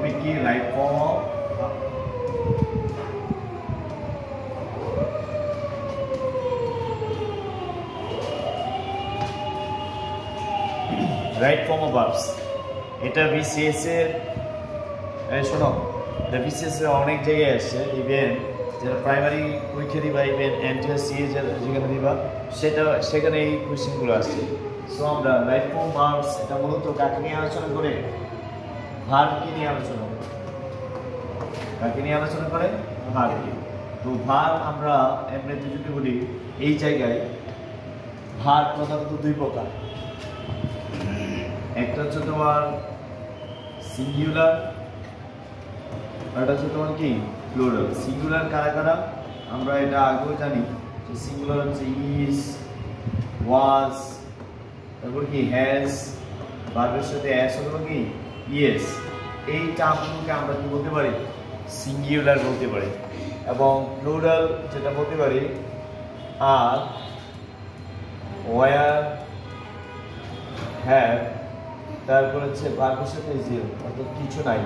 Topic কি right form of right form of verbs. এটা BCS এর শোনো, এটা বিসিএস এর অনেক জায়গায় আসছে, ইভেন যারা প্রাইমারি পরীক্ষা দিবা, ইভেন এনটিআর সিএ যেখানে দিবা সেখানে এই কোয়েশ্চেনগুলো আসছে। সো আমরা রাইট ফর্ম ভার্বস এটা মূলত কাকে নিয়ে আলোচনা করে? ভার্বকে নিয়ে আলোচনা করে। কাকে নিয়ে আলোচনা করে? ভার্বকে। তো ভার্ব আমরা এমনিতে যদি বলি, এই জায়গায় ভার্ব প্রধানত দুই প্রকার। একটা হচ্ছে তোমার সিঙ্গুলার, আর এটা হচ্ছে তোমার কি প্লুরাল। সিঙ্গুলার কারা কারা? আমরা এটা আগেও জানি যে সিঙ্গুলার হচ্ছে ইজ, ওয়াজ, তারপর কি হ্যাজ, ভার্বের সাথে অ্যাস অথবা কি ইয়েস। এই টার্মগুলোকে আমরা কি বলতে পারি? সিঙ্গুলার বলতে পারি। এবং প্লুরাল যেটা বলতে পারি আর, ওয়ার, হ্যাভ, তারপর হচ্ছে ভার্বের সাথে জিরো, অর্থাৎ কিছু নাই।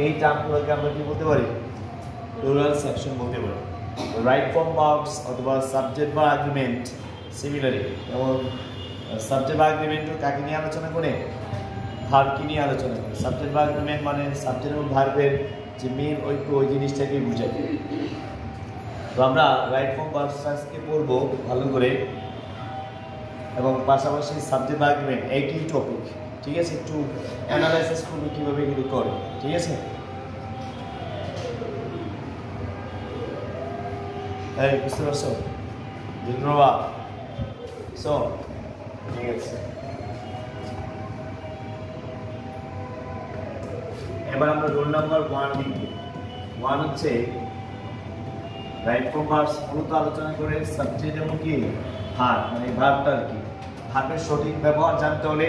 এই টার্মগুলোকে আমরা কি বলতে পারি? প্লুরাল সেকশন বলতে পারি। রাইট ফর্ম ভার্বস অথবা সাবজেক্ট বা আর্গুমেন্ট সিমিলারলি, যেমন সাবজেক্ট বা আর্গুমেন্ট কাকে নিয়ে আলোচনা করে? ভার্বকে নিয়ে আলোচনা করে। সাবজেক্ট বা আর্গুমেন্ট মানে সাবজেক্ট এবং ভার্বের যে মেন ঐক্য, ওই জিনিসটাকে বোঝায়। তো আমরা রাইট ফর্ম ভার্বস আজকে পড়বো ভালো করে, এবং পাশাপাশি সাবজেক্ট বা আর্গুমেন্ট একই টপিক, ঠিক আছে? একটু অ্যানালাইসিস করবো কীভাবে এগুলো করে, ঠিক আছে? এই বুঝতে পারছো? ধন্যবাদ। সো ঠিক আছে, এবার আমরা রোল নাম্বার 1 লিখব। 1 হচ্ছে রাইট ফর্ম ভার্বস মূলত আলোচনা করে সাবজেক্ট এবং কি ভার্ব, মানে ভার্বটার কি, ভার্বের সঠিক ব্যবহার জানতে হলে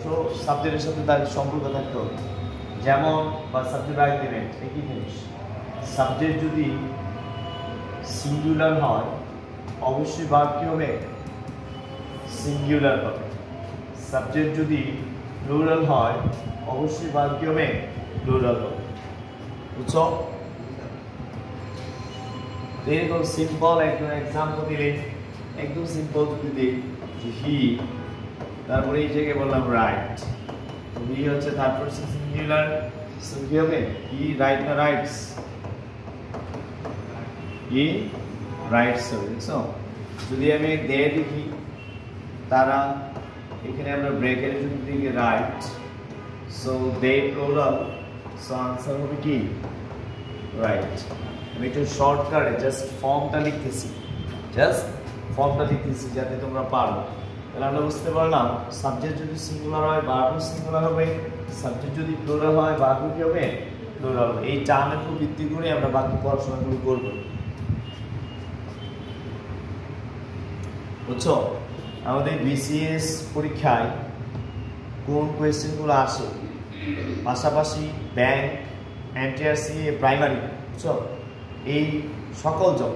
তো সাবজেক্টের সাথে তার সম্পর্ক থাকতে হবে। যেমন বা সাবজেক্ট আর্গুমেন্ট একই জিনিস। সাবজেক্ট যদি সিঙ্গুলার হয় অবশ্যই ভার্ব কি হবে? সিঙ্গুলার হবে। সাবজেক্ট যদি প্লুরাল হয় অবশ্যই ভার্ব কি হবে? প্লুরাল হবে। বুঝছো? এরকম সিম্পল একদম এক্সাম্পল দিলে, একদম সিম্পল যদি দিই যে হি, তারপরে এই জায়গায় বললাম রাইট, হি হচ্ছে থার্ড পারসন সিঙ্গুলার, সো কি হবে? হি রাইট না রাইটস? হি রাইটস হবে। সো যদি আমি দে দেখি, তারা, এখানে আমরা ব্রেকের যদি দেখি right, so they plural, so answer হবে কি রাইট। আমি একটু শর্টকাটে জাস্ট ফর্মটা লিখতেছি, যাতে তোমরা পারো। তাহলে আমরা বুঝতে পারলাম সাবজেক্ট যদি সিঙ্গুলার হয় ভার্বও সিঙ্গুলার হবে, সাবজেক্ট যদি প্লুরাল হয় ভার্বও কি হবে? প্লুরাল হবে। এই টার্মের উপর ভিত্তি করে আমরা বাকি পড়াশোনাগুলো করব। বুঝছো? আমাদের বিসিএস পরীক্ষায় কোন কোয়েশ্চেনগুলো আসে, পাশাপাশি ব্যাংক, এনটিআর সিএ, প্রাইমারি, বুঝছো, এই সকল জব,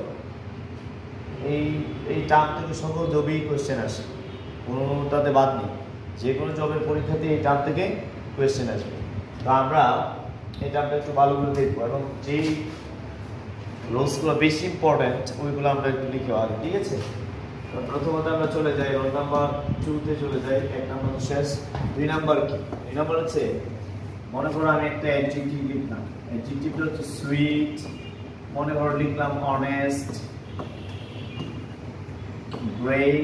এই টার্ম থেকে সকল জবেই কোয়েশ্চেন আসে, কোনোটাতে বাদ নেই। যে কোনো জবের পরীক্ষাতে এই টার্ম থেকে কোয়েশ্চেন আসবে। তো আমরা এই টার্মটা একটু ভালো করে দেখবো, এবং যেই রোলসগুলো বেশি ইম্পর্টেন্ট ওইগুলো আমরা একটু লিখে আগে, ঠিক আছে? প্রথমত আমরা চলে যাই রোল নাম্বার 2-তে চলে যাই। 1 নাম্বার শেষ। 2 নাম্বার কি? 2 নাম্বার হচ্ছে, মনে করো আমি একটা অ্যাডজেক্টিভ লিখলাম, অ্যাডজেক্টিভটা হচ্ছে সুইট, মনে করো লিখলাম অনেস্ট, ব্রেভ,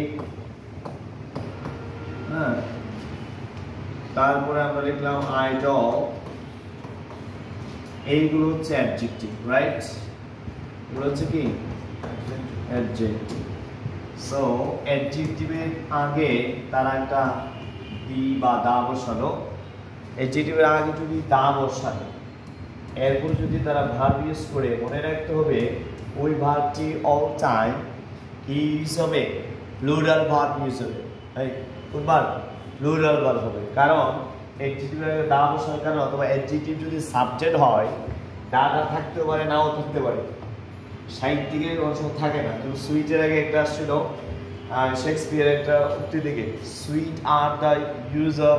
হ্যাঁ, তারপরে আমরা লিখলাম আইডল। এইগুলো হচ্ছে অ্যাডজেক্টিভ, রাইট? এগুলো হচ্ছে কি অ্যাডজেক্টিভ। সো অ্যাডজেক্টিভের আগে তারা একটা দি বা দা বসালো, অ্যাডজেক্টিভের আগে যদি দা বসালো, এরপর যদি তারা ভার্ব ইউজ করে, মনে রাখতে হবে ওই ভার্বটি অল টাইম কি ইউজ হবে? প্লুরাল ভার্ব ইউজ হবে। কোন ভার্ব? প্লুরাল ভার্ব হবে। কারণ অ্যাডজেক্টিভের আগে দা বসার কারণ, অথবা অ্যাডজেক্টিভ যদি সাবজেক্ট হয় দাটা থাকতে পারে, নাও থাকতে পারে, সাহিত্যিকের অংশ থাকে না। কিন্তু সুইটের আগে একটা আসছিল শেক্সপিয়ার একটা উক্তি থেকে, sweet are the use of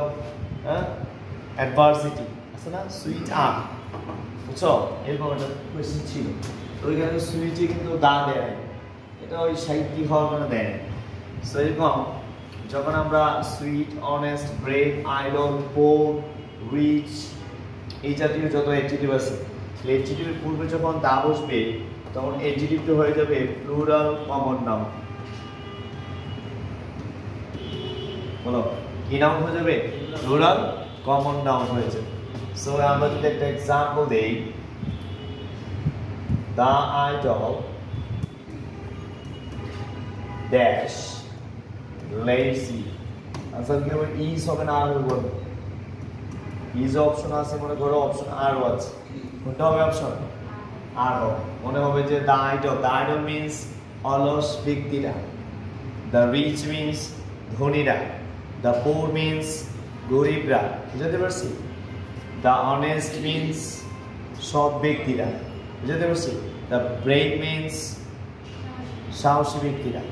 adversity, আছে না সুইচ আপ, বুঝছো? এরকম একটা কোয়েশ্চেন ছিল, তো ওইখানে সুইচে কিন্তু দা দেয়, এটা ওই সাহিত্যিক হওয়ার মানে দেয়। সো এরকম যখন আমরা সুইট, অনেস্ট, ব্রেভ, আইডল, পোর, রিচ এই জাতীয় যত অ্যাডজেক্টিভ আছে, অ্যাডজেক্টিভের পূর্বে যখন দা বসবে তখন অ্যাডজেক্টিভটা হয়ে যাবে প্লুরাল কমন নাউন। বলো কি নাউন হয়ে যাবে? প্লুরাল কমন নাউন হয়ে যাবে। সো আমরা যদি একটা এক্সাম্পল দেই, the idol dash lazy, answer কি হবে? ইজ হবে না আর হবে? ইজ অপশন আছে, মনে করো অপশন আর আছে, কোনটা হবে অপশন আর হবে। মনে হবে যে দ্য আইডল মিন্স অলস ব্যক্তিরা, দ্য রিচ মিন্স ধনীরা, দ্য পোর মিন্স গরিবরা, বুঝতে পারছি? দ্য অনেস্ট মিন্স সৎ ব্যক্তিরা, বুঝতে পারছি? দ্য ব্রেভ মিন্স সাহসী ব্যক্তিরা,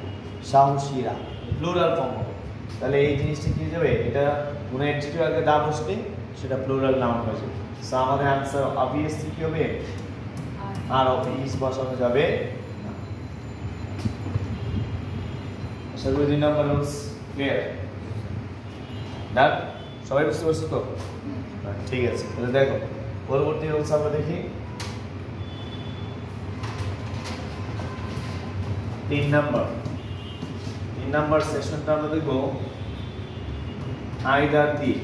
সাহসীরা, প্লুরাল ফর্ম হবে। তাহলে এই জিনিসটা কি যাবে? এটা কোনো অ্যাডজেক্টিভ আগে দা বসবে সেটা প্লুরাল নাউন হয়ে যাবে। সো আমাদের आंसर অবভিয়াসলি কি হবে? আর ইজ বসানো যাবে না। আশা করি 2 নম্বর রুলস ক্লিয়ার। ডান? সবাই বুঝতে পারছো তো? ঠিক আছে, তাহলে দেখো পরবর্তী রুলস আমরা দেখি। 3 নাম্বার সেশনটা আমরা দেখব either the,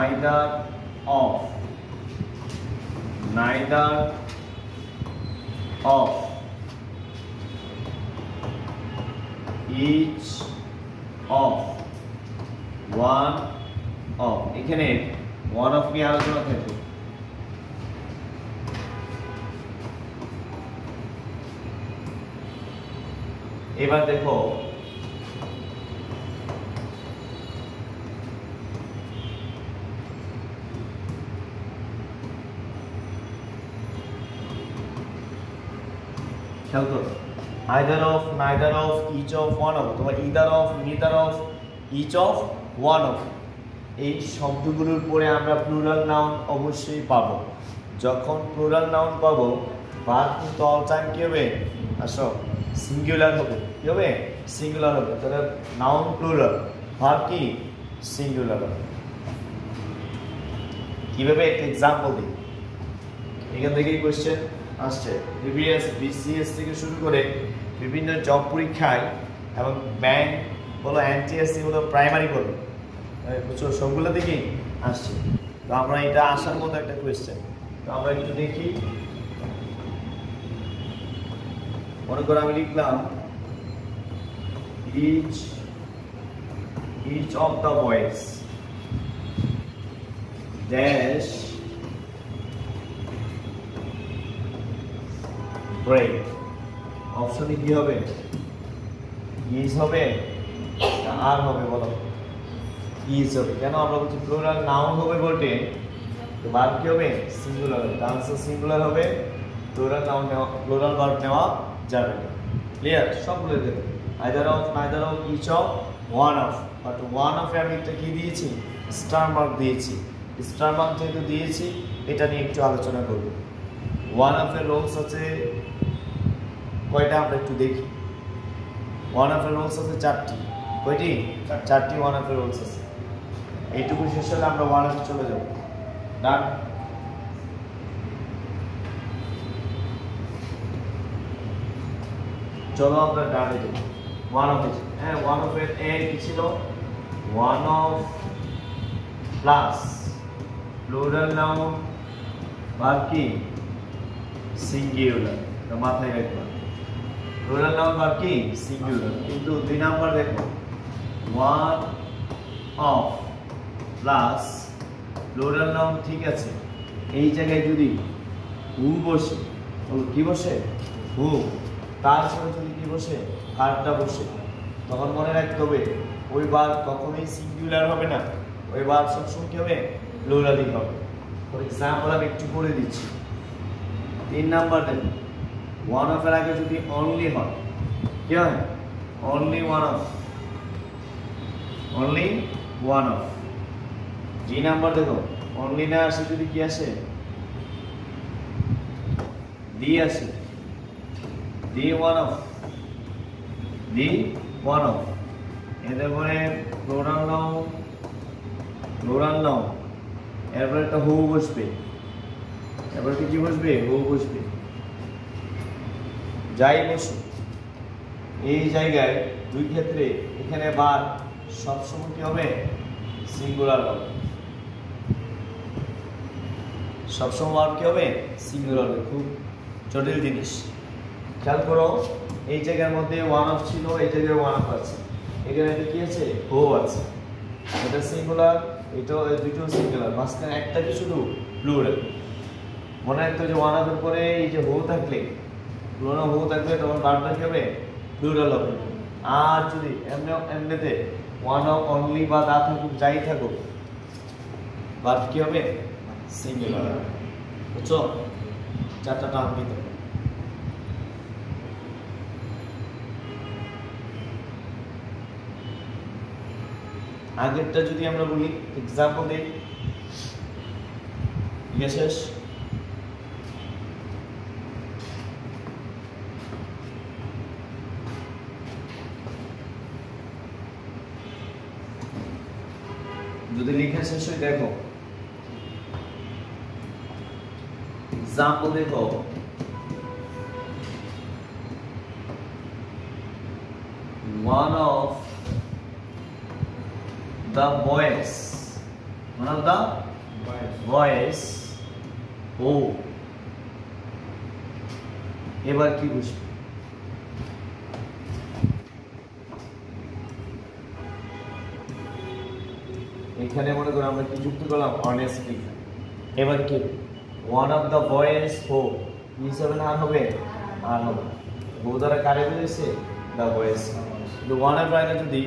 either of, neither of, each of, one of. এখানে ওয়ান অফ নিয়ে আলোচনা থাকবে। এবার দেখো খেয়াল করো, either of, neither of, each of, one of, অথবা either of, neither of, each of, one of, এই শব্দগুলোর পরে আমরা প্লুরাল নাউন অবশ্যই পাবো। যখন প্লুরাল নাউন পাবো ভার্ব কিন্তু অল টাইম কি হবে? আসো সিঙ্গুলার হবে। কি হবে? সিঙ্গুলার হবে। তাহলে নাউন প্লুরাল, ভার্ব কি সিঙ্গুলার হবে। কিভাবে একটা एग्जांपल দিই, এখান থেকেই কোশ্চেন আসছে। প্রিভিয়াস বিসিএস থেকে শুরু করে বিভিন্ন জব পরীক্ষায় এবং ব্যাংক বলো, এনটিএসসি বলো, প্রাইমারি বলো, বুঝছো, সবগুলো থেকেই আসছে। তো আমরা এটা আসার মতো একটা কোশ্চেন, তো আমরা একটু দেখি। মনে করো আমি লিখলাম each of the boys dash break, অপশনে কি হবে? ইজ হবে না আর হবে? বলো ইজ হবে। কেন আমরা বলছি প্লুরাল নাউন হবে বলতে, তো ভার্ব কি হবে? সিঙ্গুলার হবে। আনসার সিঙ্গুলার হবে, প্লুরাল নাউন নেওয়া, প্লুরাল ভার্ব নেওয়া যাবে না। ক্লিয়ার? সবগুলো দেবে either of, neither of, each of, one of. But one অফে আমি একটা কি দিয়েছি? স্টার মার্ক দিয়েছি। স্টার মার্ক যেহেতু দিয়েছি এটা নিয়ে একটু আলোচনা করব। ওয়ান অফের রোলস আছে কয়টা আমরা একটু দেখি। ওয়ান অফের রোলস আছে 4টি। কয়টি? 4টি ওয়ান অফের রোলস আছে। এইটুকু শেষ হলে আমরা ওয়ান অফে চলে যাব। ডান? চলো আমরা ডানে যাই। ওয়ান অফ, হ্যাঁ ওয়ান অফের এ কি ছিল? One of plus plural noun, verb কি সিঙ্গুলার। তো মাথায় রাখবা প্লুরাল নাউন ভার্ব কি সিঙ্গুলার। কিন্তু 2 নাম্বার দেখো, one of plus plural noun, ঠিক আছে, এই জায়গায় যদি হু বসে, কি বসে? হু। তারপরে যদি কি বসে? ভার্বটা বসে, তখন মনে রাখতে হবে ওই ভার্ব কখনোই সিঙ্গুলার হবে না, ওই ভার্ব সবসময় কি হবে? প্লুরালই হবে। ফর এক্সাম্পল আমি একটু করে দিচ্ছি। 3 নাম্বার দেখুন, ওয়ান অফের আগে যদি অনলি হয়, কি হয়? Only one of, only one of. 3 number দেখো, অনলি না আসে যদি কি আসে, দি আসে, the one of, the one of. এরপরে প্লুরাল নাউন, প্লুরাল নাউন, এরপরে একটা হু বসবে, এরপরে কি বসবে, হু বসবে। যাই বসে এই জায়গায় দুই ক্ষেত্রে এখানে বার সবসময় কি হবে, সিঙ্গুলার হবে, সবসময় বার কি হবে, সিঙ্গুলার হবে। খুব জটিল জিনিস, খেয়াল করো। এই জায়গার মধ্যে ওয়ান অফ ছিল, এই জায়গায় ওয়ান অফ আছে, এখানে কি আছে, হো আছে। এটা সিঙ্গুলার, এটাও, দুটো সিঙ্গুলার, মাঝখানে একটা কি শুধু প্লুরাল। মনে রাখতে যে ওয়ান অফের পরে এই যে হো থাকলে, প্লুরাল হো থাকলে তখন বারটা কি হবে, প্লুরাল হবে। আর যদি এমনিতে ওয়ান অফ, অনলি বা দা থাকুক, যাই থাকুক, বাট কি হবে, সিঙ্গুলার। বুঝছো, চারটা টার্ম নিতে হবে। আগেরটা যদি আমরা বলি, এক্সাম্পল দিই, শেষ। যদি লেখা শেষ হয়, দেখো এক্সাম্পল দেখো, one of the boys, one of the boys, who, এবার কি বুঝবে, এখানে মনে করো আমরা কি যুক্ত করলাম, অনেস্টলি। এবার কি, ওয়ান অফ দ্য বয়েজ হো, কি হিসাবে না হবে, আর হবে, হো দ্বারা কারে বুঝেছে, দ্য বয়েজ। কিন্তু ওয়ানের বাইরে যদি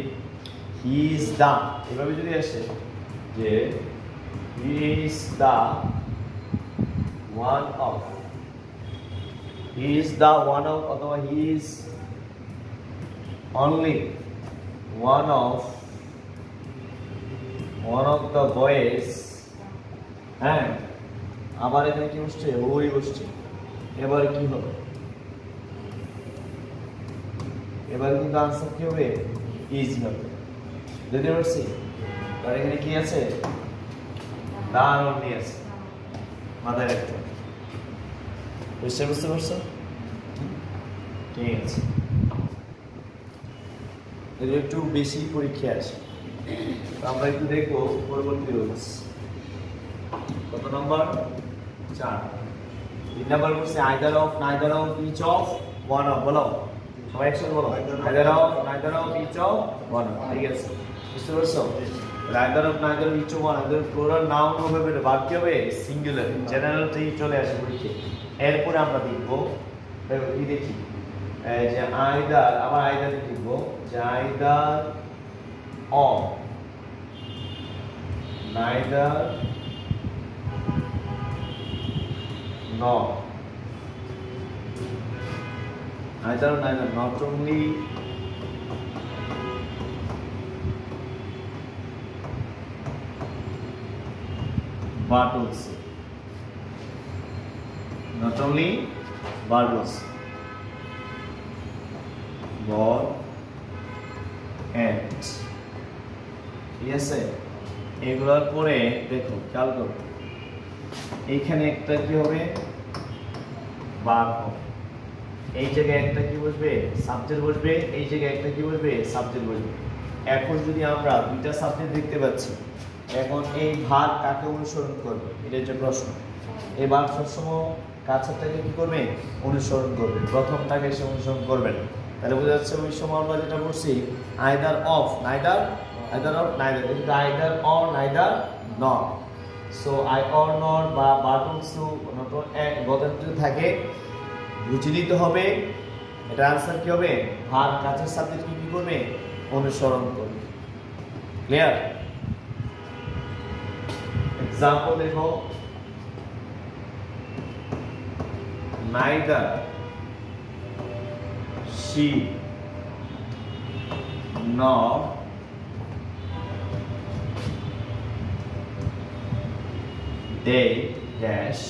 হি ইজ দা, এভাবে যদি আসে যে he is the one of, he is the one of, অথবা he is only one of, one of the boys, হ্যাঁ, আবার এখানে কি বসছে, ওই বসছে। এবারে কি হবে, এবারে কিন্তু আনসার কি হবে, ইজি হবে। বুঝতে পারছি, আর এখানে কি আছে, দা অনলি আছে, মাথায় রাখতে হবে। বুঝতে পারছো, ঠিক আছে। এর একটু বেশি পরীক্ষা আছে, আমরা একটু দেখবো পরবর্তী রুলস। কত নম্বর, 4। 3 নাম্বার বলছে either of, neither of, each of, one of. বলো সবাই একসাথে বলো, either of, neither of, each of, one of. ঠিক আছে, বুঝতে পারছো? Either of, neither of, each of, one. এদের প্লুরাল নাউন হবে, বাদ কি হবে, সিঙ্গুলার। জেনারেল থেকে চলে আসে পরীক্ষা। এরপরে আমরা দেখবো কি, দেখি যে আইদার, আবার আইদার লিখবো যে either of, neither nor, either neither, not only but also, not only but also, but and, ঠিক আছে। এগুলোর পরে দেখো, খেয়াল করো, এইখানে একটা কি হবে, ভার্ব হবে। এই জায়গায় একটা কি বসবে, সাবজেক্ট বসবে। এই জায়গায় একটা কি বসবে, সাবজেক্ট বসবে। এখন যদি আমরা দুইটা সাবজেক্ট দেখতে পাচ্ছি, এখন এই ভার্ব কাকে অনুসরণ করবে, এটা হচ্ছে প্রশ্ন। এই ভার্ব সবসময় কাছেরটাকে কি করবে, অনুসরণ করবে, প্রথমটাকে সে অনুসরণ করবে না। তাহলে বোঝা যাচ্ছে ওই সময় আমরা যেটা বলছি, either of, neither, either or neither, it is either or neither nor. So I or not বা but also not or and both যদি থাকে, বুঝে নিতে হবে এটা आंसर কি হবে, ভার্ব কাছের সাবজেক্ট কি করবে, অনুসরণ করবে। ক্লিয়ার? एग्जांपल দেখো, neither she nor they dash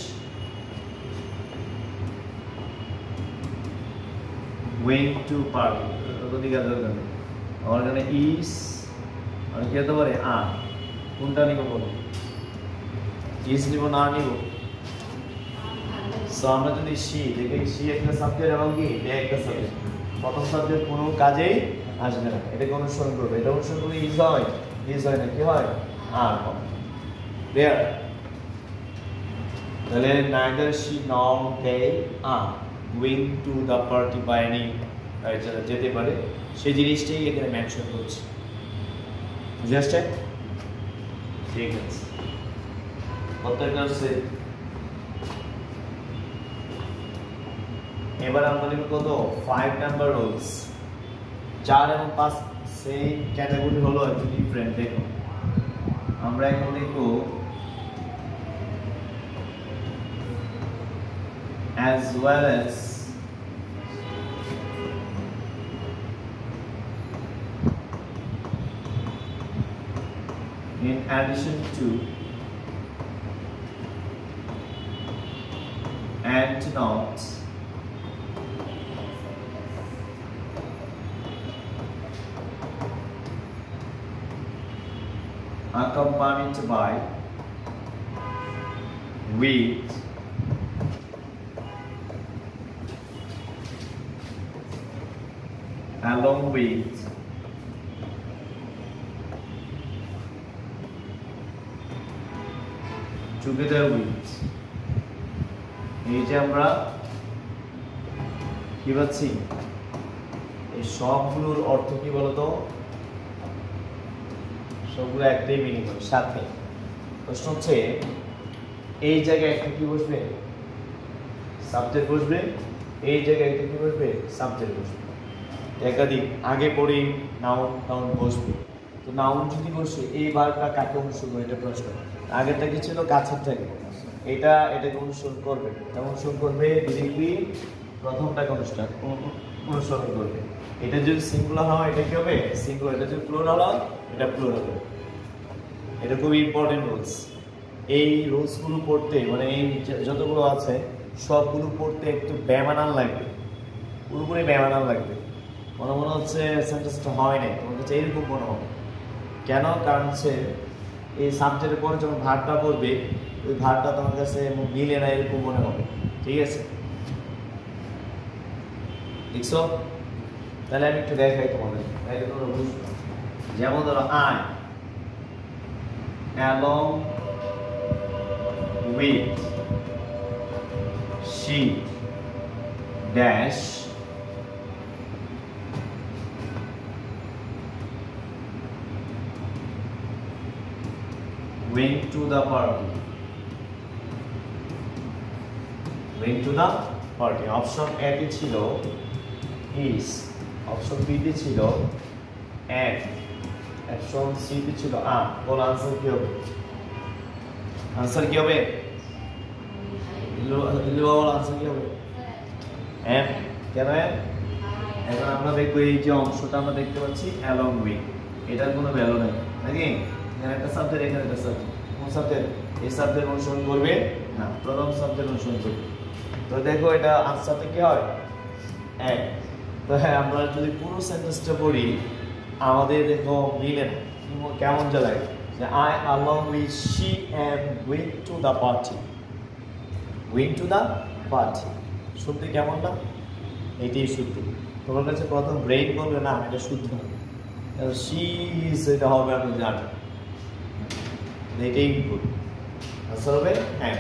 went to party আমার এখানে is আর কি হতে পারে আর কোনটা নিব বলো is নিব না নিব সো আমরা যদি she দেখি she একটা সাবজেক্ট এবং কি they একটা সাবজেক্ট প্রথম সাবজেক্ট কোনো কাজেই আসবে না এটাকে অনুসরণ করবে এটা অনুসরণ করলে is হয় না কি হয় আর হয় there তাহলে neither she nor they are going to the party by any যেতে পারে সেই জিনিসটাই এখানে মেনশন করছে বুঝে আসছে ঠিক আছে প্রত্যেকটা হচ্ছে এবার আমরা লিখব কত 5 নাম্বার রুলস 4 এবং 5 সেম ক্যাটাগরি হলো একটু ডিফারেন্ট দেখো আমরা এখন লিখব as well as in addition to and not accompanied by with along with together with এই যে আমরা কি পাচ্ছি এই সবগুলোর অর্থ কি বলতো সবগুলো একটাই মিনিং হয় সাথে প্রশ্ন হচ্ছে এই জায়গায় একটা কি বসবে সাবজেক্ট বসবে এই জায়গায় একটা কি বসবে সাবজেক্ট বসবে একাধিক আগে পড়ি নাউন বসবে তো নাউন যদি বসে এই ভার্বটা কাকে অনুসরণ করে এটা প্রশ্ন আগেরটা কি ছিল কাছের থেকে এটাকে অনুসরণ করবে অনুসরণ করবে ডিরেক্টলি প্রথমটাকে অনুসরণ করবে এটা যদি সিঙ্গুলার হয় এটা কি হবে সিঙ্গুলার এটা যদি প্লুরাল হয় এটা প্লুরাল হবে এটা খুব ইম্পর্টেন্ট রুলস এই রুলসগুলো পড়তে মানে এই যতগুলো আছে সবগুলো পড়তে একটু ব্যামানান লাগবে পুরোপুরি ব্যামানান লাগবে মনে হচ্ছে সেন্টেন্সটা হয় নাই তোমার কাছে এইরকম মনে হবে কেন কারণ হচ্ছে এই সাবজেক্টের পরে যখন ভার্বটা পড়বে ওই ভার্বটা তোমার কাছে মিলে না এরকম মনে হবে ঠিক আছে দেখছো তাহলে আমি একটু দেখাই তোমাদের তাহলে তোমরা বুঝবে যেমন ধরো I along with she dash went to the party option A তে ছিল is অপশন বি তে ছিল and অপশন সি তে ছিল কোন आंसर কি হবে आंसर কি হবে লিওয়াল आंसर কি হবে এম কেন এখন আমরা দেখব এই যে অংশটা আমরা দেখতে পাচ্ছি along with এটার কোনো ভ্যালু নাই নাকি এখানে একটা সাবজেক্ট এখানে একটা সাবজেক্ট কোন সাবজেক্ট এই সাবজেক্ট অনুসরণ করবে না প্রথম সাবজেক্ট অনুসরণ করবে তো দেখো এটা আনসারটা কি হয় এক তো হ্যাঁ আমরা যদি পুরো সেন্টেন্সটা পড়ি আমাদের দেখো মিলে না কেমন যা লাগে যে I along with she am went to the party শুনতে কেমন না এটাই শুদ্ধ তোমার কাছে প্রথম ব্রেইন বলবে না এটা শুদ্ধ না she is এটা হবে আমি জানি এটাই ভুল আনসার হবে হ্যাঁ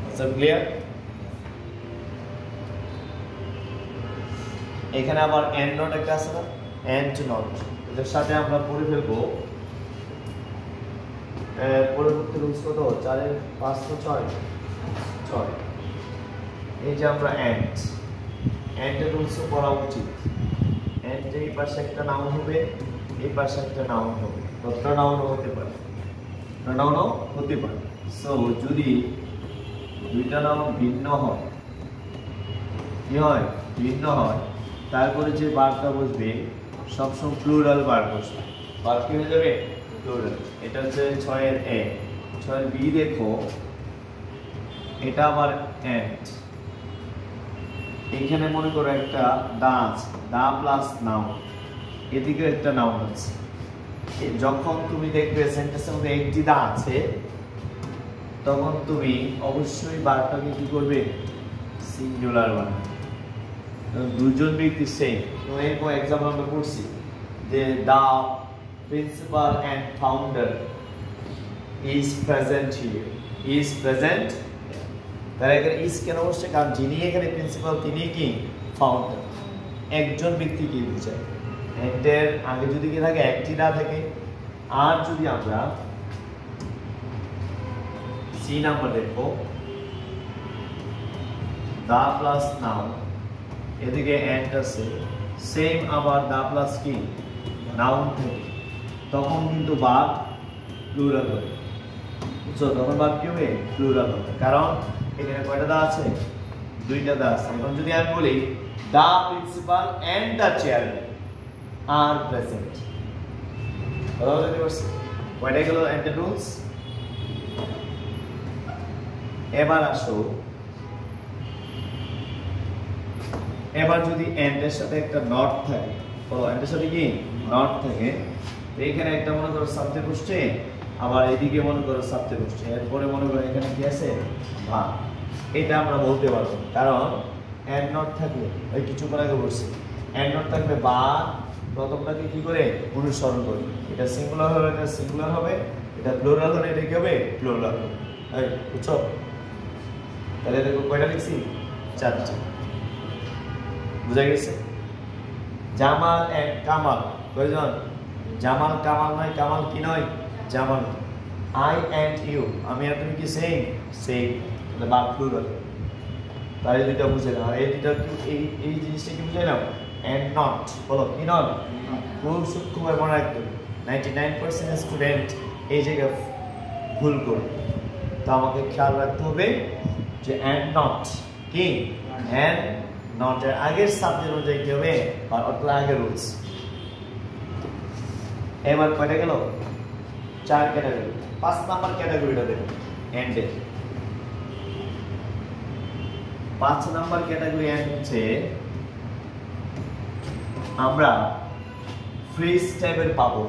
আনসার ক্লিয়ার এখানে আবার এন্ড নট একটা আছে না এন্ড নট এর সাথে আমরা পড়ে ফেলবো পরবর্তী রুলস কত 4 এর 5 তো 6 এই যে আমরা এন্ড এর রুলস পড়া উচিত এন্ড এই পাশে একটা নাউন হবে এই পাশে একটা নাউন হবে কতটা নাউন হতে পারে সো যদি দুইটা নাউন ভিন্ন হয় কি হয় ভিন্ন হয় তারপরে যে বারটা বসবে সবসময় প্লুরাল বার বসবে বার কি হয়ে যাবে প্লুরাল এটা হচ্ছে 6 এর এ ছয় বি দেখো, এটা আবার এন্ড। এখানে মনে করো একটা দা আছে, দা প্লাস নাউন, এদিকে একটা নাউন আছে। যখন তুমি দেখবে সেন্টেন্সের মধ্যে একটি দা আছে, তখন তুমি অবশ্যই বারটাকে কি করবে, সিঙ্গুলার বানাবে। দুজন ব্যক্তি সেম। এরকম এক্সাম্পল আমরা পড়ছি যে the principal and founder is present here, is present. তার এখানে ইজ কেন বসছে, কারণ যিনি এখানে প্রিন্সিপাল তিনি কি ফাউন্ডার, একজন ব্যক্তিকে বোঝায়। এন্ডের আগে যদি কি থাকে, একটি দা থাকে। আর যদি আমরা সি নাম্বার দেখো, দা প্লাস নাউন, এদিকে এন্ড আছে, সেম আবার দা প্লাস কি নাউন থাকে, তখন কিন্তু বাদ প্লুরাল হবে। বুঝছো, তখন বাদ কি হবে, প্লুরাল হবে। কারণ এখানে কয়টা দা আছে, দুইটা দা আছে। এখন যদি আমি বলি the principal and the chairman are present, কথা বুঝতে পারছি? কয়টা গেল এন্ড রুলস। এবার আসো, এবার যদি এন্ডের সাথে একটা নট থাকে, ও এন্ডের সাথে কি নট থাকে, এখানে একটা মনে করো সাবজেক্ট বসছে, আবার এদিকে মনে করো সাবজেক্ট বসছে, এরপরে মনে করো এখানে কি আছে, ভার্ব। এটা আমরা বলতে পারবো, কারণ এন্ড নট থাকলে, ওই কিছুক্ষণ আগে বলছি, এন্ড নট থাকলে বা প্রথমটাকে কি করে অনুসরণ করি। এটা সিঙ্গুলার হলে এটা সিঙ্গুলার হবে, এটা প্লুরাল হলে এটা কি হবে, প্লুরাল হবে। বুঝছো? তাহলে দেখো কয়টা লিখছি, চারটা। বুঝা গেছে? জামাল এন্ড কামাল, কয়জন? জামাল কামাল নয়, কামাল কি নয়, জামাল। আই এন্ড ইউ, আমি আর তুমি কি সেম, সেম। তাহলে বা প্লুরাল। তাহলে দুইটা বুঝে নাও। এই দুইটা কি, এই জিনিসটা কি বুঝে নাও, এন্ড নট। বলো কি নট, খুব সূক্ষ্মভাবে মনে রাখতে হবে। 99% স্টুডেন্ট এই জায়গায় ভুল করে, তো আমাকে খেয়াল রাখতে হবে যে এন্ড নট কি, এন্ড নট এর আগের সাবজেক্ট অনুযায়ী কি হবে, আর অর্থাৎ আগের রুলস। এবার কয়টা গেল, 4 ক্যাটাগরি। 5 নাম্বার ক্যাটাগরিটা দেখো, এন্ডের 5 নাম্বার ক্যাটাগরি এন্ড হচ্ছে আমরা ফ্রেজ টাইপের পাবো,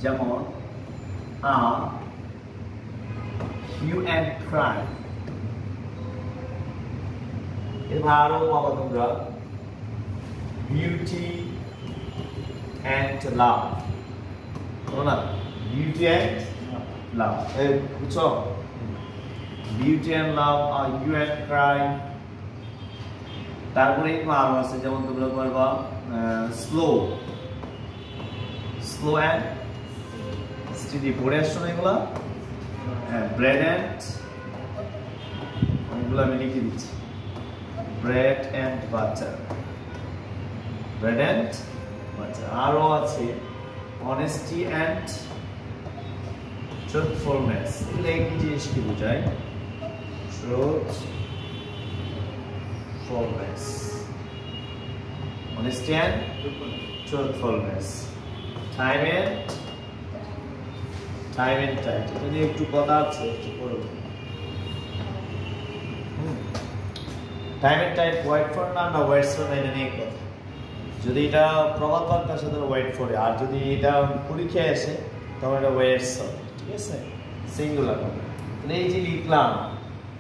যেমন you and cry। এবার আরো পাবো তোমরা beauty and love, বলো না, beauty and love। এই বুঝছো, beauty and love, you and cry। তারপরে আরো আছে, যেমন তোমরা বলবা স্লো, স্লো অ্যান্ড স্টেডি। পড়ে আসছো না এগুলা? হ্যাঁ, ব্রেড অ্যান্ড, এগুলো আমি লিখে দিচ্ছি, bread and butter, bread and butter. আরো আছে অনেস্টি অ্যান্ড ট্রুথফুলনেস। এগুলো একই জিনিস কি বোঝায়, truthfulness, honesty and truthfulness, time and tide। এটা নিয়ে একটু কথা আছে, একটু পড়ব। Time and tide wait for না ওয়েটস ফর না, এটা নিয়ে কথা। যদি এটা প্রবাদ বাক্যের সাথে ওয়েট ফর, আর যদি এটা পরীক্ষায় আসে তখন এটা ওয়েটস হবে, ঠিক আছে, সিঙ্গুলার হবে। তাহলে এই যে লিখলাম,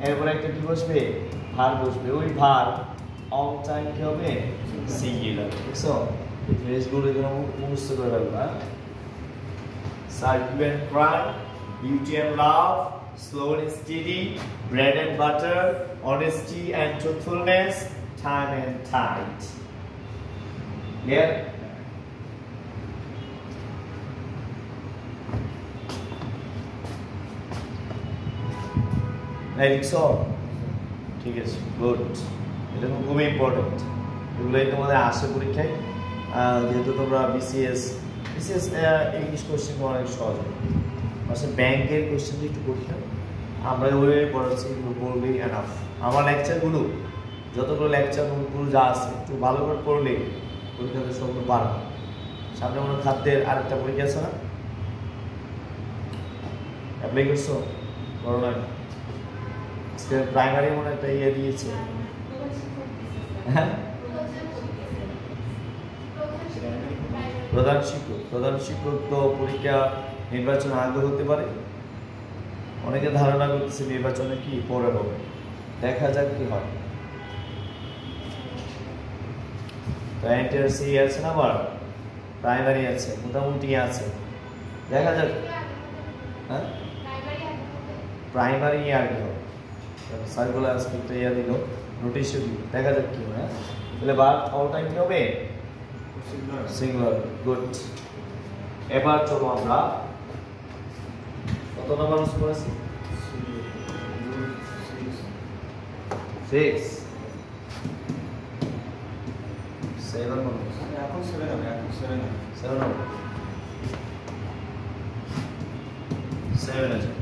এরপরে একটা কি বসবে, ভার বসবে। ওই ভার অল টাইম কি হবে, সিঙ্গুলার। দেখছো, এই ফ্রেজগুলো এগুলো মুখস্থ করে রাখবা। You and cry, beauty and love, slow and steady, bread and butter, honesty and truthfulness, time and tide. Clear? Like so. ঠিক আছে, গুড। এটা খুবই ইম্পর্টেন্ট, এগুলোই তোমাদের আসে পরীক্ষায়। যেহেতু তোমরা বিসিএস ইংলিশ কোশ্চেন অনেক সহজ হয়, আসলে ব্যাংকের কোশ্চেন একটু কঠিন। আমরা ওইভাবে পড়াচ্ছি, এগুলো পড়লেই এনাফ। আমার লেকচারগুলো, যতগুলো লেকচার নোটগুলো যা আছে, একটু ভালো করে পড়লে পরীক্ষাতে সবগুলো পারবে। সামনে মনে খাদ্যের আরেকটা পরীক্ষা আছে না, অ্যাপ্লাই করছো? করোনা প্রাইমারি মনে একটা ইয়ে দিয়েছে হ্যাঁ প্রধান শিক্ষক তো পরীক্ষা নির্বাচন আগে হতে পারে, অনেকে ধারণা করতেছে নির্বাচনে কি পরে হবে, দেখা যাক কি হয়। তো এনটিআরসি আছে না, আবার প্রাইমারি আছে, মোটামুটি আছে, দেখা যাক। হ্যাঁ প্রাইমারি আগে হবে, সার্কুলার আজকে ইয়া দিল, নোটিশ দিল, দেখা যাক কি হয়। তাহলে বাট অল টাইম কি হবে, সিঙ্গুলার। গুড। এবার চলো আমরা কত নাম্বার ইউজ করেছি, 6 7 এখন 7 হবে, এখন 7 হবে। 7 হবে, 7 আছে।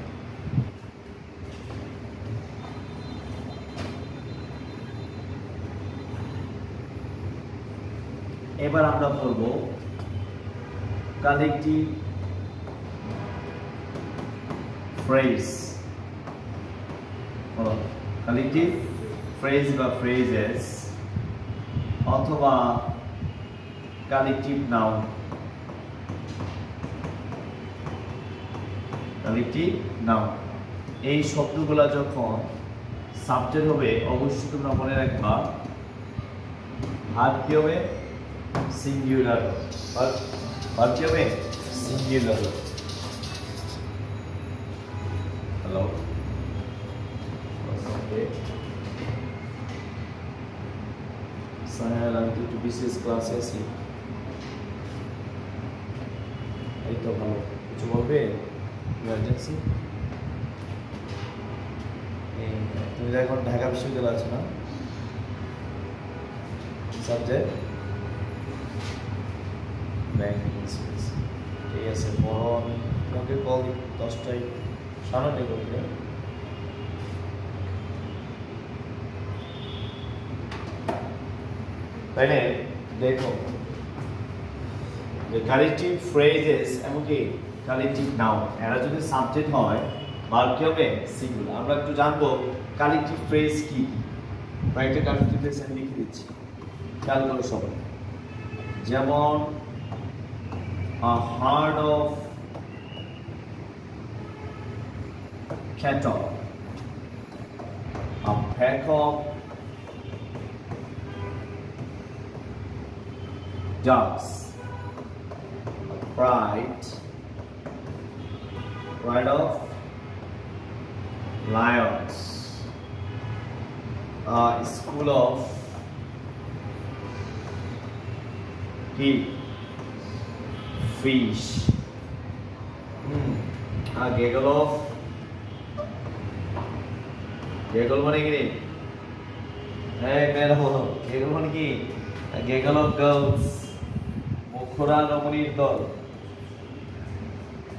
এবার আমরা পড়ব কালেক্টিভ ফ্রেজ। কালেক্টিভ ফ্রেজ বা ফ্রেজেস অথবা কালেক্টিভ নাউন। কালেক্টিভ নাউন এই শব্দগুলা যখন সাবজেক্ট হবে অবশ্যই তোমরা মনে রাখবা ভার্ব কি হবে, সিঙ্গুলার। ভার্ব কি হবে, সিঙ্গুলার। হ্যালো সাহেল আমি একটু বিশেষ ক্লাসে আছি, এই তো ভালো। কিছু বলবে ইমার্জেন্সি? তুমি এখন ঢাকা বিশ্ববিদ্যালয় আছো না, সাবজেক্ট ব্যাংকিং স্পেস। ঠিক আছে, বড় আমি তোমাকে কল দিই 10টায়, সামনে করবে। তাইলে দেখো যে কালেক্টিভ ফ্রেজেস এমনকি কালেক্টিভ নাউন এরা যদি সাবজেক্ট হয় ভার্ব কি হবে, সিঙ্গুলার। আমরা একটু জানবো কালেক্টিভ ফ্রেজ কি। একটা কালেক্টিভ ফ্রেজ আমি লিখে দিচ্ছি, খেয়াল করো সবাই। যেমন a herd of cattle, a pack of ducks, a pride of lions, a school of fish, a gaggle of gaggle মানে কি রে? এই মেরা হলো gaggle মানে কি? A gaggle of girls, মুখরা রমণীর দল।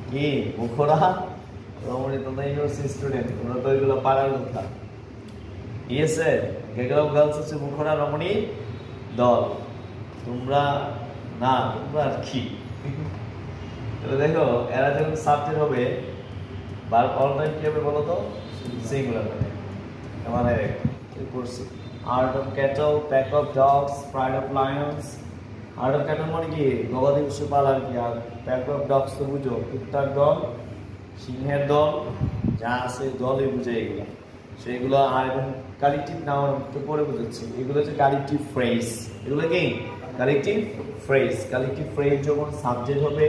কি মুখরা রমণী? তোমরা ইউনিভার্সিটি স্টুডেন্ট, তোমরা তো এগুলো পারার কথা। ইয়েস gaggle of girls হচ্ছে মুখরা রমণীর দল। তোমরা না, তোমরা আর কি। তাহলে দেখো এরা যখন সাবজেক্ট হবে ভার্ব অল টাইম কি হবে বলো তো, সিঙ্গুলার। মানে পড়ছি art of cattle, pack of dogs, pride of Lions. Art of cattle মানে কি গবাদি পশু পালার কি, আর প্যাক অফ ডগস তো বুঝো কুত্তার দল, সিংহের দল, যা আছে দলই বুঝে এগুলো সেইগুলো। আর এবং কালেক্টিভ নাউন তো পরে বুঝাচ্ছি, এগুলো হচ্ছে কালেক্টিভ ফ্রেজ। এগুলো কি কালেক্টিভ ফ্রেজ। কালেক্টিভ ফ্রেজ যখন সাবজেক্ট হবে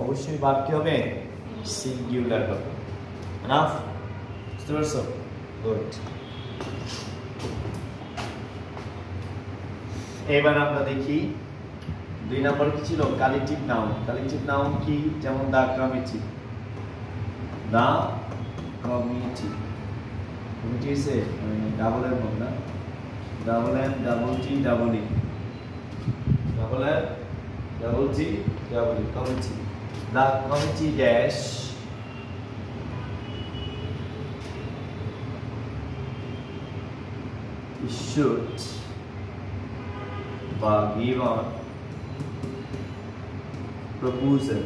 অবশ্যই ভার্ব কি হবে, সিঙ্গুলার হবে। এনাফ? বুঝতে পারছো? গুড। এবার আমরা দেখি 2 নম্বর কি ছিল, কালেক্টিভ নাউন। কালেক্টিভ নাউন কি? যেমন the committee. The committee, committee is double এর মত না, double M double T double E, double M double T double E, committee. The committee dash should বা give on proposal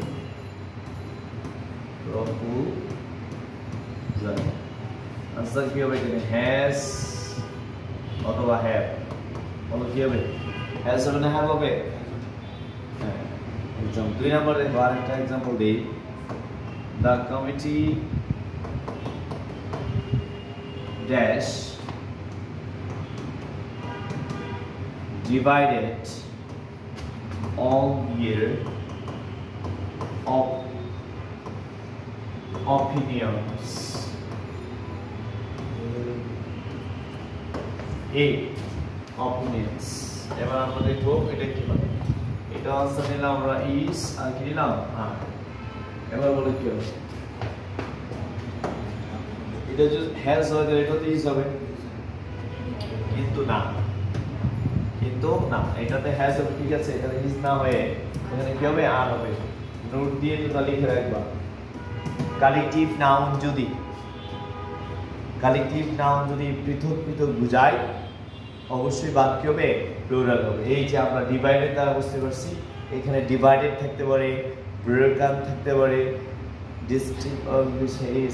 আনসার কি হবে এখানে has অথবা হ্যাভ বলো কি হবে হ্যাজ হবে না হ্যাভ হবে হ্যাঁ এক্সাম্পল 2 নাম্বার দেখো আরেকটা एग्जांपल দেই the committee dash divided all year of opinions opinions এবার আমরা দেখব এটা কি হবে এটা আনসার নিলাম আমরা is আর কি নিলাম হ্যাঁ এবার বলো কি হবে এটা যদি has হয় তাহলে এটা তো is হবে কিন্তু না এটাতে has হবে ঠিক আছে এখানে is না হয়ে এখানে কি হবে আর হবে নোট দিয়ে তো লিখে রাখবা কালেক্টিভ নাউন যদি পৃথক বোঝায় অবশ্যই বাক্য হবে প্লুরাল হবে এই যে আমরা ডিভাইডেড দ্বারা বুঝতে পারছি এখানে ডিভাইডেড থাকতে পারে ব্রোকেন থাকতে পারে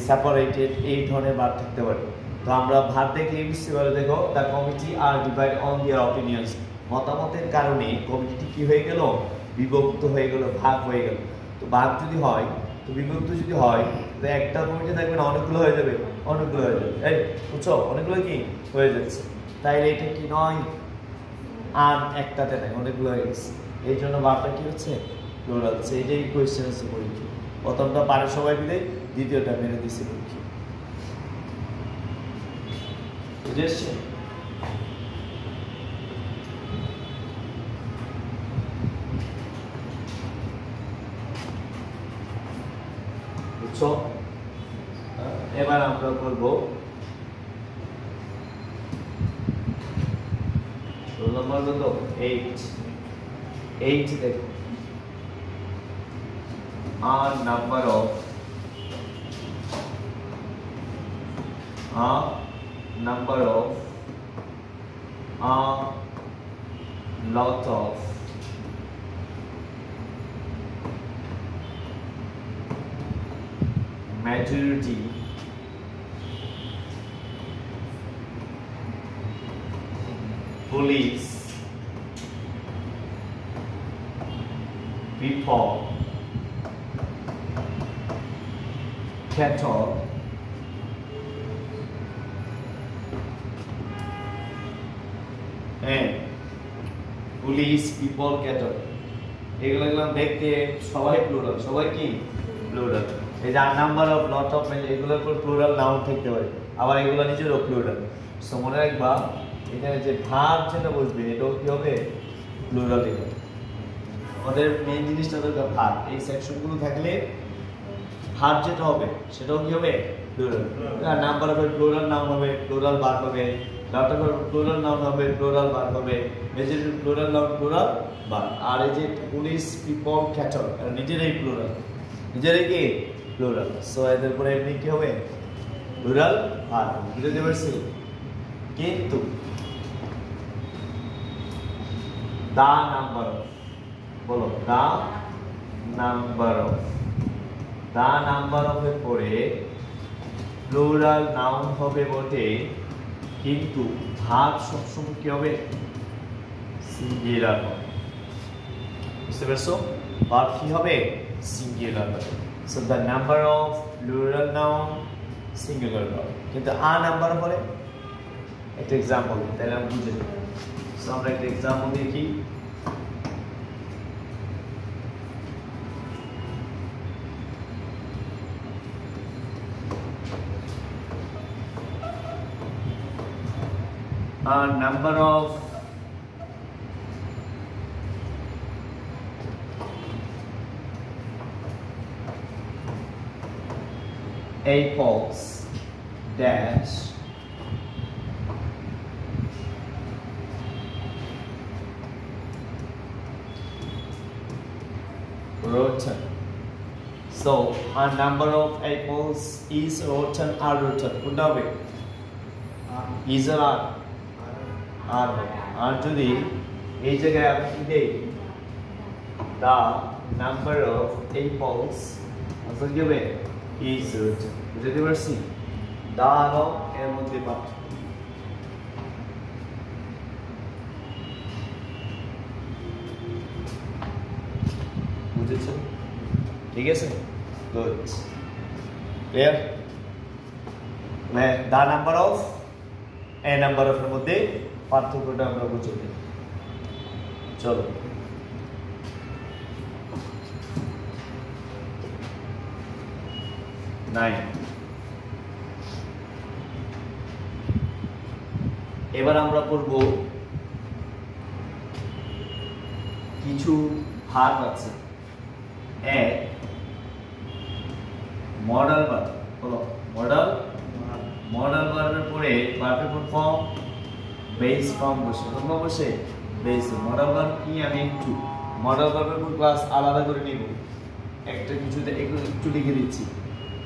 সেপারেটেড এই ধরনের ভার্ব থাকতে পারে তো আমরা ভার্ব দেখলে বুঝতে পারো দেখো the committee are divide on their opinions মতামতের কারণে কমিটি কি হয়ে গেল বিভক্ত হয়ে গেল ভাগ হয়ে গেল তো ভাগ যদি হয় তো বিভক্ত যদি হয় তো একটা কমিটি থাকবে না অনেকগুলো হয়ে যাবে এই বুঝছো অনেকগুলো কি হয়ে যাচ্ছে তাইলে এটা কি নয় আর একটাতে নাই অনেকগুলো হয়ে গেছে এই জন্য ভার্বটা কি হচ্ছে প্লুরাল সেইটাই কোয়েশ্চেন আছে পরীক্ষা প্রথমটা পারে সবাই মিলে দ্বিতীয়টা মেনে দিছে পরীক্ষা বুঝেছো বুঝছো এবার আমরা করব রোল নাম্বার কত 8 দেখো a number of a lot of majority police people cattle and police people cattle এগুলো দেখতে সবাই প্লুরাল সবাই কি প্লুরাল এই যে নাম্বার অফ লট অফ এগুলোর পর প্লুরাল নাউন থাকতে পারে আবার এগুলো নিজেরও প্লুরাল সো মনে রাখবা এখানে যে ভার্ব যেটা বসবে এটাও কি হবে প্লুরাল হবে আমাদের মেইন জিনিসটা দরকার ভার্ব এই সেকশনগুলো থাকলে ভার্ব যেটা হবে সেটাও কি হবে plural number of plural noun হবে প্লুরাল ভার্ব হবে লট অফ প্লুরাল নাউন হবে প্লুরাল ভার্ব হবে majority plural noun plural verb আর এই যে পুলিশ পিপল ক্যাটল নিজেরাই প্লুরাল নিজেরাই কি প্লুরাল সো এদের পরে এমনি কি হবে প্লুরাল ভার্ব বুঝতে পারছি কিন্তু দা নাম্বার অফ বলো দা নাম্বার অফ এর পরে প্লুরাল নাউন হবে বটে কিন্তু ভার্ব সবসময় কি হবে সিঙ্গুলার হবে বুঝতে পারছো ভার্ব কি হবে সিঙ্গুলার হবে so the number of plural noun singular হবে কিন্তু আ নাম্বার হলে একটা एग्जांपल তাহলে আমরা বুঝে যাব সো আমরা একটা एग्जांपल দেখি a number of apples dash rotten so a number of apples is rotten or rotten কোনটা হবে is or আর যদি এই জায়গায় আমি কি দেই the number of apples আসলে কি হবে is rotten বুঝতে পারছি the হলো এর মধ্যে পার্থক্য। বুঝেছেন? ঠিক আছে, good, clear. The number of a number of এর মধ্যে পার্থক্যটা আমরা বুঝে নিই। চলো, এবার আমরা পড়ব কিছু ভার্ব আছে। এক, মডাল ভার্ব। বলো, মডাল ভার্বের পরে ভার্বের কোন ফর্ম? বেস ফর্ম বসে। কোন ফর্ম বসে? বেস। মডাল ভার্ব কি আমি একটু মডাল ভার্বের কোন ক্লাস আলাদা করে নিব, একটা কিছুতে একটু লিখে দিচ্ছি।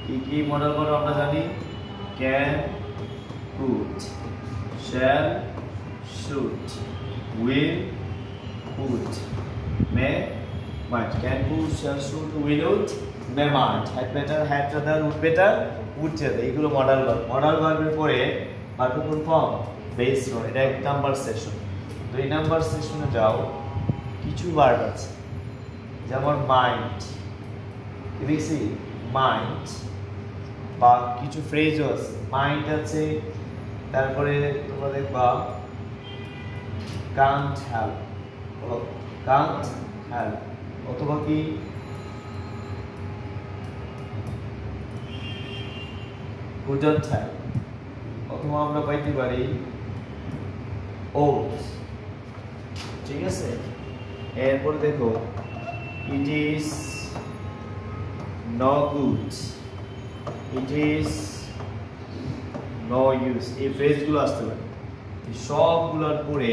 কি কি মডাল ভার্ব আমরা জানি? Can, could, shall, should, will, would, may, might. Can, could, shall, should, will, would, may, might. Had better, had rather, would better, would rather. এইগুলো মডাল ভার্ব। মডাল ভার্বের পরে ভার্ব কোন ফর্ম? Base form. এটা 1 number session. 2 number সেশনে যাও, কিছু verb আছে যেমন মাইন্ড, দেখছি মাইন্ড, বা কিছু ফ্রেজও আছে। মাইন্ড আছে, তারপরে তোমরা দেখবা কান্ট হেল্প, কান্ট হেল্প, অথবা কি কুডন্ট হেল্প, অথবা আমরা পাইতে পারি ওট। ঠিক আছে, এরপর দেখো it is no good, it is no use. এই ফ্রেজগুলো আসতে পারে। এই সবগুলোর পরে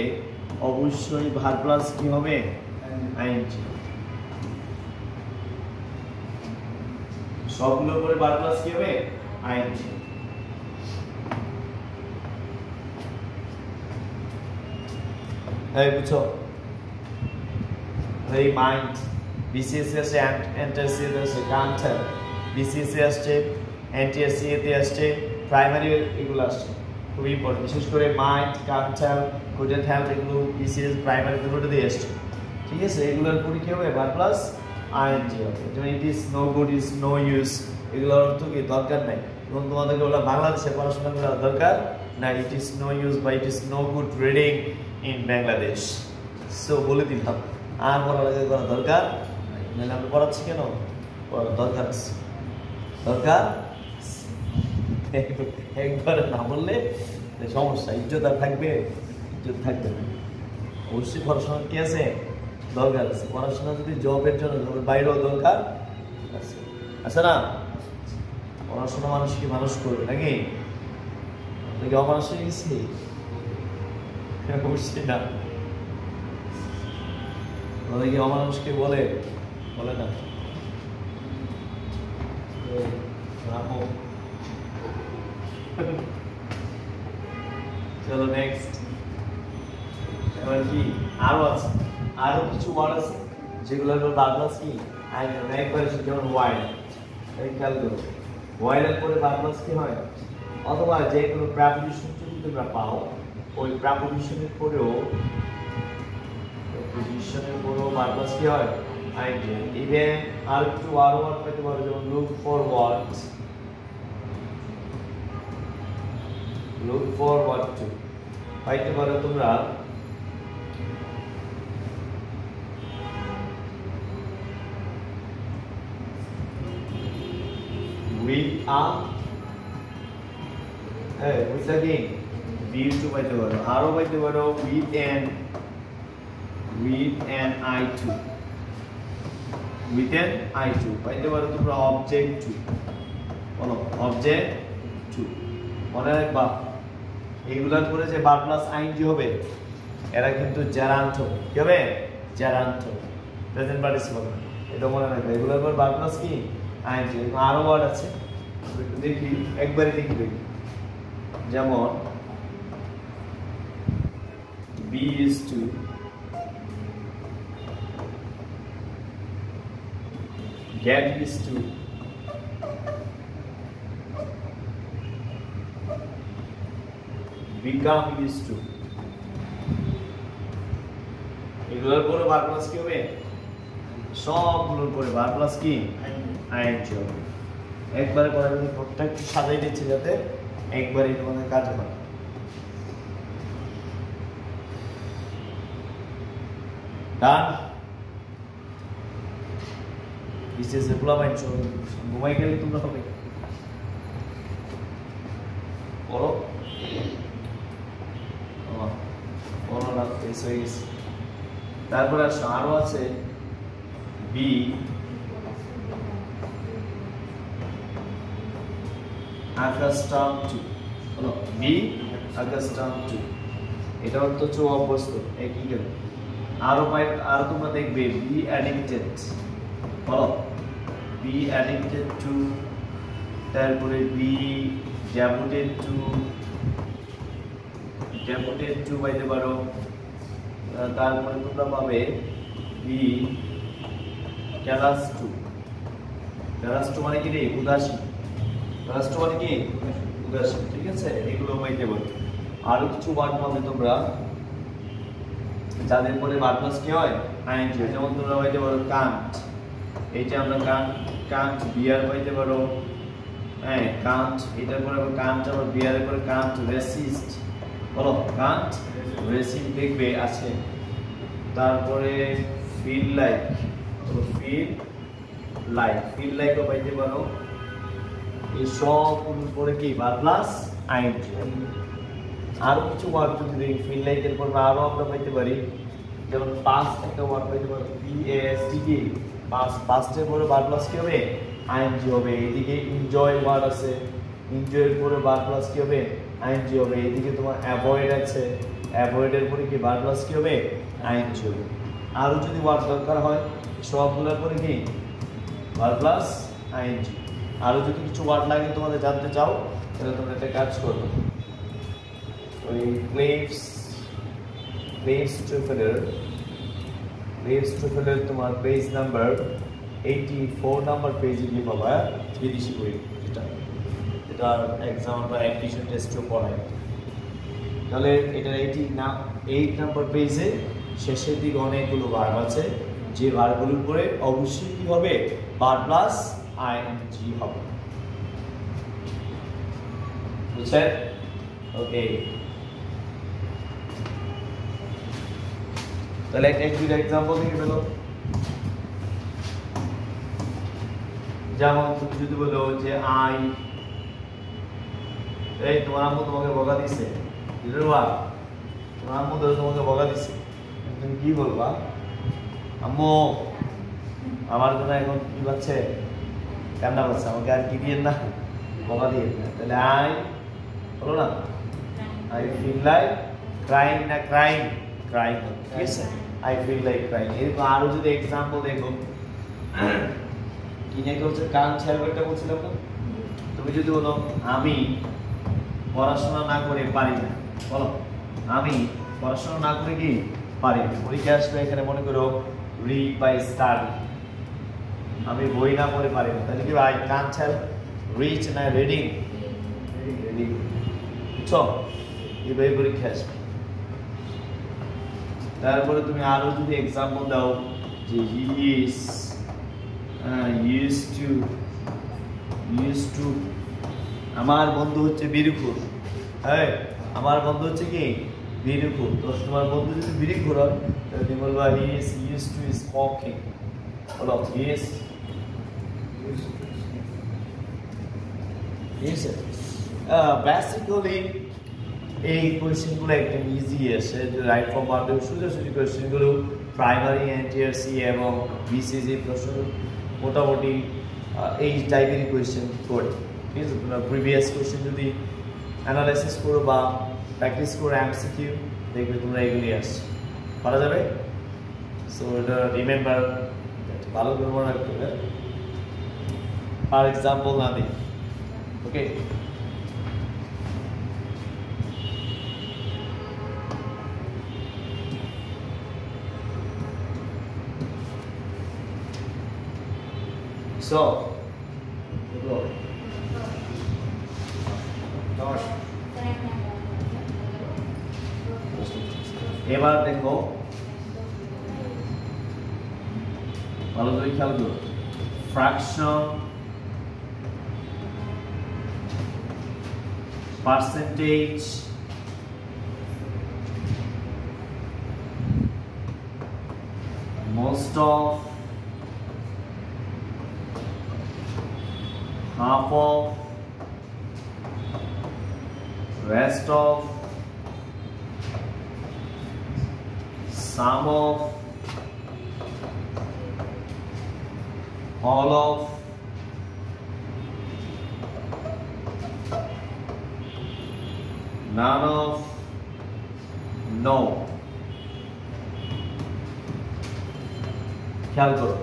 অবশ্যই ভার্ব প্লাস কি হবে? আইএনজি। সবগুলোর পরে ভার্ব প্লাস কি হবে? আইএনজি। এই বুঝছো? এই মাইন্ড, বিসিএসসি আসছে, এন্টারসিএতে আসছে, কান্ট হেল্প, বিসিএসসি আসছে, এনটিএসসিতে আসছে, প্রাইমারি এগুলো আসছে, খুবই ইম্পর্টেন্ট। বিশেষ করে mind, can't help, couldn't help, এগুলো বিসিএস প্রাইমারি দুটো দিয়ে আসছে। ঠিক আছে, এগুলোর পরে কি হবে? ভার্ব প্লাস আইএনজি হবে। যেমন it is no good, is no use, এগুলোর অর্থ কি? দরকার নাই। এবং তোমাদেরকে বলা বাংলাদেশে পড়াশোনা করার দরকার না। ইট ইজ নো ইউজ বা it is no good reading in Bangladesh. So বলে দিলাম, আর পড়ালেখা করার দরকার নাই। নাহলে আমরা পড়াচ্ছি কেন? পড়ার দরকার আছে, দরকার। একবার না বললে সমস্যা, ইজ্জত আর থাকবে? ইজ্জত থাকবে না। অবশ্যই পড়াশোনার কি আছে? দরকার আছে। পড়াশোনা যদি জবের জন্য, জবের বাইরেও দরকার আছে, আছে না? পড়াশোনা মানুষকে মানুষ করবে নাকি? নাকি অমানুষ হয়ে গেছি? অবশ্যই না। কি অমানুষকে বলে? বলে না। চলো নেক্সট। এবার কি আরো আছে, আরো কিছু ওয়ার্ড আছে যেগুলো হলো ভার্ব প্লাস কি? আইএনজি। একবার যেমন ওয়াইল্ড, এই খেয়াল করো, ওয়াইল্ডের পরে ভার্ব প্লাস কি হয়? অথবা যে কোনো প্রিপোজিশন যদি তোমরা পাও, ওই প্রিপোজিশনের পরেও ভার্ব প্লাস কি হয়? আইএনজি। ইভেন আর একটু আরো ওয়ার্ড পেতে পারো, যেমন look forward, look forward to পাইতে পারো তোমরা। with a with again view to পাইতে পারো। আরো পাইতে পারো with an eye to, with an eye to পাইতে পারো তোমরা object to। বলো object to। মনে রাখবা এইগুলার পরে যে ভার্ব প্লাস আইএনজি হবে, এরা কিন্তু জেরান্ট হবে। কি হবে? জেরান্ট হবে, প্রেজেন্ট পার্টিসিপল। এটা মনে রাখবে। এগুলোর পর ভার্ব প্লাস কি? আইএনজি। আরো ওয়ার্ড আছে, দেখি একবারে দেখি। যেমন be used to, get used to, become used to এগুলোর পরে ভার্ব প্লাস কি হবে সবগুলোর পরে ভার্ব প্লাস কি আইএনজি হবে একবারে করে আমি প্রত্যেকটা সাজাই দিচ্ছি যাতে একবারই তোমাদের কাজে হয় ডান দিস ইজ এ প্লাবাইন শো ঘুমাই গেলে তোমরা হবে পড়ো পড়ো না এসে গেছে তারপরে আরো আছে বি accustomed to বলো বি accustomed to এটা হচ্ছে অভ্যস্ত একই গেল আরো তোমরা দেখবে বি addicted বলো বি addicted to তারপরে বি devoted to পাইতে পারো তারপরে তোমরা পাবে বি callous to মানে কি রে উদাসীন callous মানে কি উদাসীন ঠিক আছে এগুলো পাইতে পারো আরো কিছু ওয়ার্ড পাবে তোমরা যাদের পরে ভার্ব প্লাস কি হয় আইএনজি যেমন তোমরা পাইতে পারো কান্ট এইটা আমরা কান্ট বিয়ার পাইতে পারো হ্যাঁ কান্ট এটার পরে কান্ট আবার বিয়ারের পরে কান্ট রেসিস্ট বলো কান্ট রেসিস্ট দেখবে আছে তারপরে ফিল লাইকও পাইতে পারো এই সবগুলোর পরে কি ভার্ব প্লাস আইএনজি আরো কিছু ওয়ার্ড যদি দেখি ফিল লাইকের পর আরো আমরা পাইতে পারি যেমন পাস্ট একটা ওয়ার্ড পাইতে পারো PAST কি পাস্টের পরে ভার্ব প্লাস কি হবে আইএনজি হবে এইদিকে এনজয় ওয়ার্ড আছে এনজয়ের পরে ভার্ব প্লাস কি হবে আইএনজি হবে এইদিকে তোমার অ্যাভয়েড আছে অ্যাভয়েডের পরে কি ভার্ব প্লাস কি হবে আইএনজি হবে আরো যদি ওয়ার্ড দরকার হয় সবগুলোর পরে কি ভার্ব প্লাস আইএনজি আরো যদি কিছু ওয়ার্ড লাগে তোমাদের জানতে চাও তাহলে তোমরা একটা কাজ করবে ওই Claves Truffeler তোমার পেজ নাম্বার 84 নাম্বার পেজে গিয়ে পাবা বিদেশি বই যেটা এক্সাম বা অ্যাডমিশন টেস্টও পড়ায় তাহলে এটা 8 নাম্বার পেজে শেষের দিকে অনেকগুলো ভার্ব আছে যে ভার্বগুলোর উপরে অবশ্যই কি হবে ভার্ব প্লাস আইএনজি হবে বুঝছেন ওকে তাহলে একটা এক্সাম্পল দিয়ে ফেলো যেমন তুমি যদি বলো যে এই তোমার আম্মু তোমাকে বকা দিছে তোমার আম্মু তোমাকে বকা দিছে তুমি কি বলবা আম্মু আমার জন্য এখন কি পাচ্ছে কান্না পাচ্ছে আমাকে আর কি দিয়ে না বকা দিয়ে তাহলে বলো না আই ফিল লাইক ক্রাইং না ক্রাইং ঠিক আছে আই ফিল লাইক ক্রাইং এরকম আরো যদি এক্সাম্পল দেখো কি নাকি হচ্ছে কান ছেড়বেটা বলছিলাম না তুমি যদি বলো আমি পড়াশোনা না করে পারি না বলো আমি পড়াশোনা না করে কি পারি না পরীক্ষা আসবে এখানে মনে করো রিড বাই স্টাডি আমি বই না পড়ে পারি না তাহলে কি আই কান্ট হেল্প রিচ না রিডিং বুঝছো এইভাবে পরীক্ষা আসবে তারপরে তুমি আরো যদি এক্সাম্পল দাও যে হি ইজ used to আমার বন্ধু হচ্ছে বিড়িখোর হ্যাঁ আমার বন্ধু হচ্ছে কি বিড়িখোর তো তোমার বন্ধু যদি বিড়িখোর হয় তাহলে তুমি বলবা he is used to smoking বলো হি ইজ বেসিক্যালি এই কোয়েশ্চেনগুলো একদম ইজি আসে যে রাইট ফর্ম পারলে সোজাসুজি কোয়েশ্চেনগুলো প্রাইমারি এনটিআরসি এবং বিসিজি প্রশ্ন মোটামুটি এই টাইপের কোয়েশ্চেন করে ঠিক আছে তোমরা প্রিভিয়াস কোয়েশ্চেন যদি অ্যানালাইসিস করো বা প্র্যাকটিস করো এমসিকিউ দেখবে তোমরা এগুলি আসছে পারা যাবে সো এটা রিমেম্বার ভালো করে মনে রাখতে হবে ফর এক্সাম্পল না দিই ওকে So, এবার দেখো ভালো করে খেয়াল করো fraction percentage most of half of rest of sum of all of none of no খেয়াল করো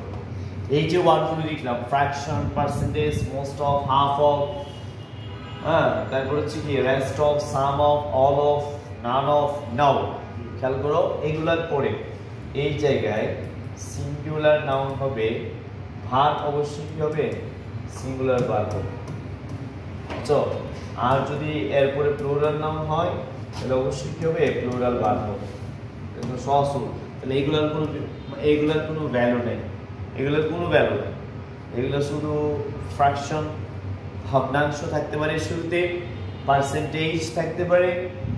এই যে ওয়ার্ডগুলো লিখলাম fraction percentage most of half of তারপর হচ্ছে কি rest of some of all of none of now খেয়াল করো এগুলার পরে এই জায়গায় সিঙ্গুলার নাউন হবে ভার্ব অবশ্যই কি হবে সিঙ্গুলার ভার্ব হবে তো আর যদি এরপরে প্লুরাল নাউন হয় তাহলে অবশ্যই কি হবে প্লুরাল ভার্ব হবে কিন্তু সহজ তাহলে এইগুলার কোনো ভ্যালু নেই এগুলোর কোনো ভ্যালু নেই এগুলো শুধু ফ্র্যাকশন ভগ্নাংশ থাকতে পারে শুরুতে পার্সেন্টেজ থাকতে পারে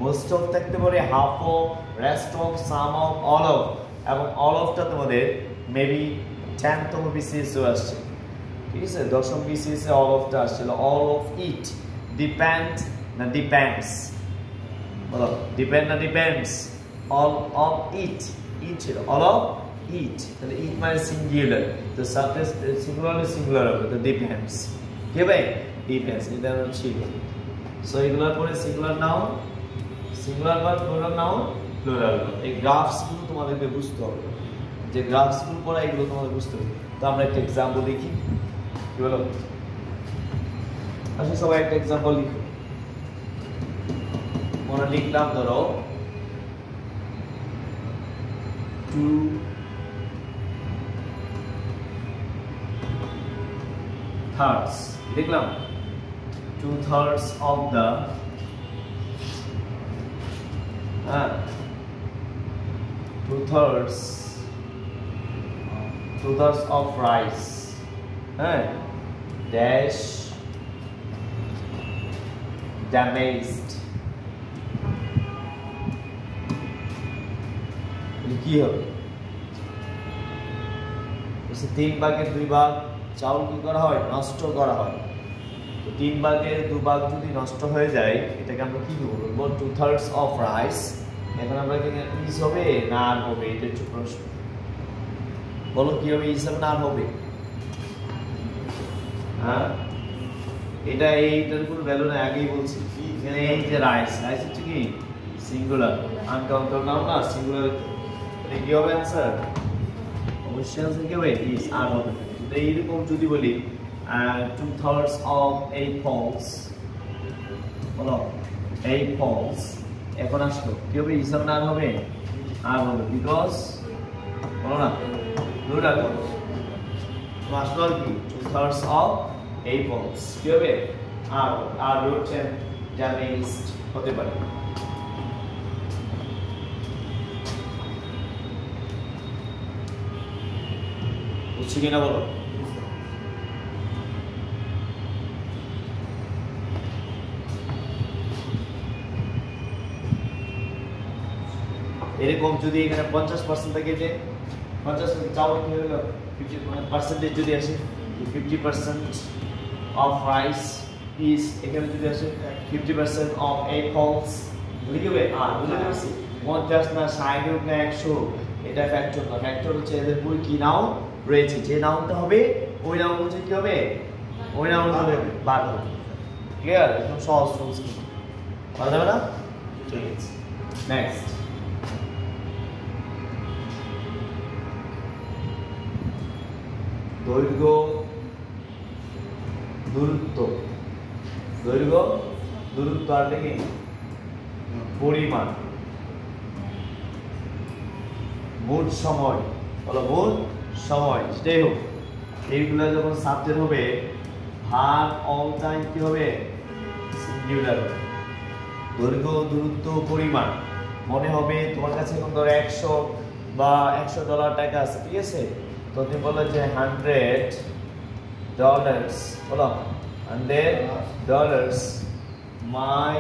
মোস্ট অফ থাকতে পারে half of rest of some of all of এবং অল অফটা তোমাদের মেবি 10তম বিসিএসও আসছে ঠিক আছে 10ম বিসিএসে অল অফটা আসছিল অল অফ ইট ডিপেন্ড না ডিপেন্ডস বলো ডিপেন্ড না ডিপেন্ডস অল অফ ইট ইট ছিল অল অফ ইট তাহলে ইট মানে সিঙ্গুলার তো সাবজেক্ট সিঙ্গুলার হবে তো ডিপেন্ডস কে ভাই ডিপেন্ডস এটা ছিল সো এগুলোর পরে singular noun singular verb plural noun plural এই গ্রাফসগুলো তোমাদেরকে বুঝতে হবে যে গ্রাফসগুলো পড়া এগুলো তোমাদের বুঝতে হবে তো আমরা একটা एग्जांपल দেখি কি বলো আসলে সবাই একটা एग्जांपल লিখো মনে লিখলাম ধরো 2/3 লিখলাম 2/3 of the 2/3 of rice dash damaged কি হবে 3 ভাগের 2 ভাগ চাউল কি করা হয় নষ্ট করা হয় তো 3 ভাগের 2 ভাগ যদি নষ্ট হয়ে যায় এটাকে আমরা কি বলবো 2/3 of rice এখন আমরা কি ইজ হবে না আর হবে এটা হচ্ছে প্রশ্ন বলো কি হবে ইজ হবে না আর হবে হ্যাঁ এটা এইটার কোনো ভ্যালু নাই আগেই বলছি এখানে এই যে রাইস হচ্ছে কি সিঙ্গুলার আনকাউন্টেবল নাউন না সিঙ্গুলার এটা কি হবে आंसर অবশ্যই आंसर কি হবে ইজ আর হবে তো এইরকম যদি বলি 2/3 of apples বলো apples এখন আসলো কি হবে ইজ হবে না আর হবে আর হবে বিকজ বলো না প্লুরাল তো আসলো কি 2/3 of apples কি হবে আর হচ্ছে damaged হতে পারে বুঝছি কিনা বলো এরকম যদি এখানে 50% থেকে যে 50% চাউল কি হলো 50% যদি আসে 50% of rice is এখানে যদি আসে 50% of apples লিখবে আর বুঝতে পারছি 50 না 60 না 100 এটা ফ্যাক্টর না ফ্যাক্টর হচ্ছে এদের পুরো কি নাও রয়েছে যে নাউনটা হবে ওই নাউন হচ্ছে কি হবে ওই নাউন হবে বাদ হবে ক্লিয়ার একদম সহজ রুলস বুঝা যাবে না ঠিক আছে নেক্সট দৈর্ঘ্য দূরত্ব দৈর্ঘ্য দূরত্ব আর কি পরিমাণ মোট সময় বলো মোট সময় সেটাই হোক এইগুলা যখন সাবজেক্ট হবে ভাগ অল টাইম কি হবে সিঙ্গুলার দৈর্ঘ্য দূরত্ব পরিমাণ মনে হবে তোমার কাছে এখন ধরো 100 বা $100 টাকা আছে, ঠিক আছে? তো তুমি বলো যে $100, বলো $100 my